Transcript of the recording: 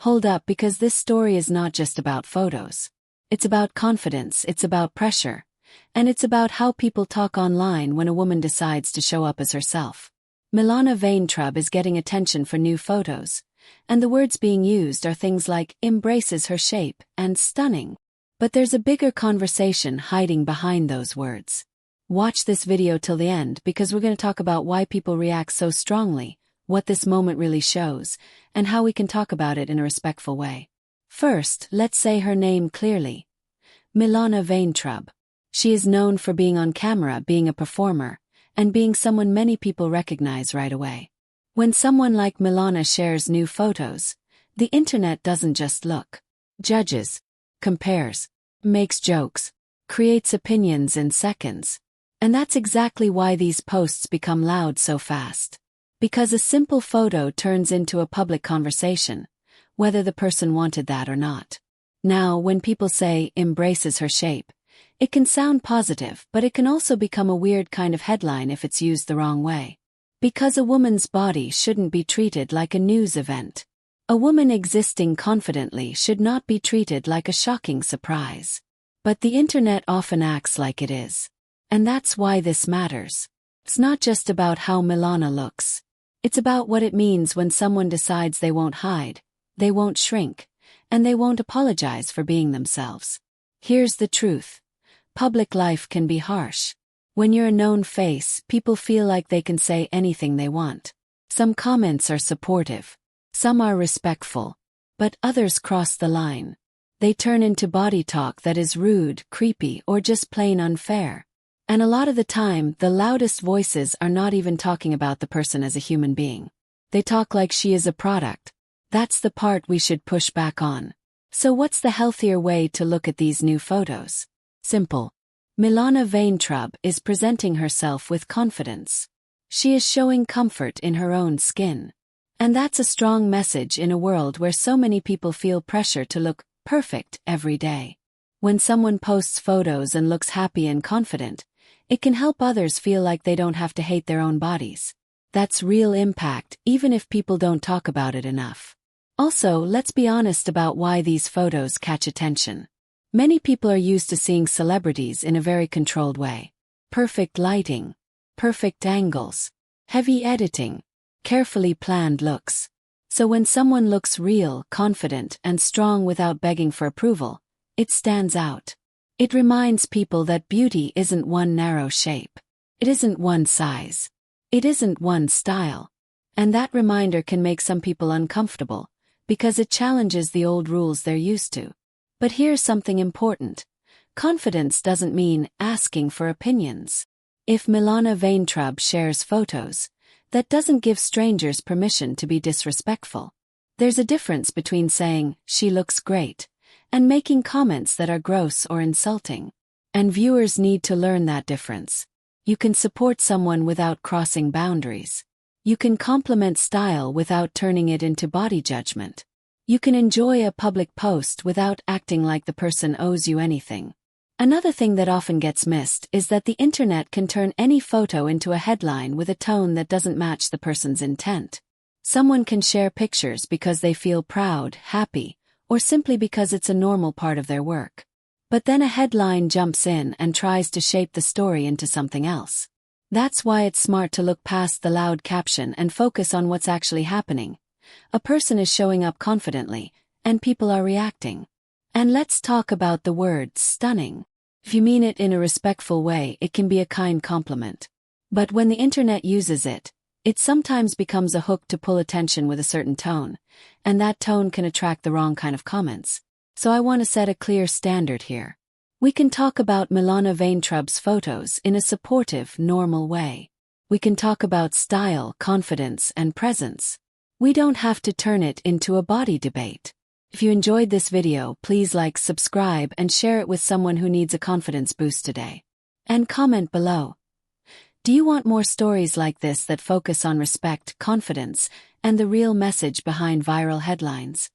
Hold up, because this story is not just about photos. It's about confidence, it's about pressure, and it's about how people talk online when a woman decides to show up as herself. Milana Vayntrub is getting attention for new photos, and the words being used are things like embraces her shape and stunning. But there's a bigger conversation hiding behind those words. Watch this video till the end, because we're going to talk about why people react so strongly, what this moment really shows, and how we can talk about it in a respectful way. First, let's say her name clearly. Milana Vayntrub. She is known for being on camera, being a performer, and being someone many people recognize right away. When someone like Milana shares new photos, the internet doesn't just look, judges, compares, makes jokes, creates opinions in seconds. And that's exactly why these posts become loud so fast. Because a simple photo turns into a public conversation, whether the person wanted that or not. Now, when people say embraces her shape, it can sound positive, but it can also become a weird kind of headline if it's used the wrong way. Because a woman's body shouldn't be treated like a news event. A woman existing confidently should not be treated like a shocking surprise. But the internet often acts like it is. And that's why this matters. It's not just about how Milana looks. It's about what it means when someone decides they won't hide, they won't shrink, and they won't apologize for being themselves. Here's the truth. Public life can be harsh. When you're a known face, people feel like they can say anything they want. Some comments are supportive. Some are respectful. But others cross the line. They turn into body talk that is rude, creepy, or just plain unfair. And a lot of the time, the loudest voices are not even talking about the person as a human being. They talk like she is a product. That's the part we should push back on. So what's the healthier way to look at these new photos? Simple. Milana Vayntrub is presenting herself with confidence. She is showing comfort in her own skin. And that's a strong message in a world where so many people feel pressure to look perfect every day. When someone posts photos and looks happy and confident, it can help others feel like they don't have to hate their own bodies. That's real impact, even if people don't talk about it enough. Also, let's be honest about why these photos catch attention. Many people are used to seeing celebrities in a very controlled way. Perfect lighting, perfect angles, heavy editing, carefully planned looks. So when someone looks real, confident, and strong without begging for approval, it stands out. It reminds people that beauty isn't one narrow shape. It isn't one size. It isn't one style. And that reminder can make some people uncomfortable, because it challenges the old rules they're used to. But here's something important. Confidence doesn't mean asking for opinions. If Milana Vayntrub shares photos, that doesn't give strangers permission to be disrespectful. There's a difference between saying, "She looks great," and making comments that are gross or insulting. And viewers need to learn that difference. You can support someone without crossing boundaries. You can compliment style without turning it into body judgment. You can enjoy a public post without acting like the person owes you anything. Another thing that often gets missed is that the internet can turn any photo into a headline with a tone that doesn't match the person's intent. Someone can share pictures because they feel proud, happy, or simply because it's a normal part of their work. But then a headline jumps in and tries to shape the story into something else. That's why it's smart to look past the loud caption and focus on what's actually happening. A person is showing up confidently, and people are reacting. And let's talk about the word stunning. If you mean it in a respectful way, it can be a kind compliment. But when the internet uses it, it sometimes becomes a hook to pull attention with a certain tone, and that tone can attract the wrong kind of comments. So I want to set a clear standard here. We can talk about Milana Vayntrub's photos in a supportive, normal way. We can talk about style, confidence, and presence. We don't have to turn it into a body debate. If you enjoyed this video, please like, subscribe, and share it with someone who needs a confidence boost today. And comment below. Do you want more stories like this that focus on respect, confidence, and the real message behind viral headlines?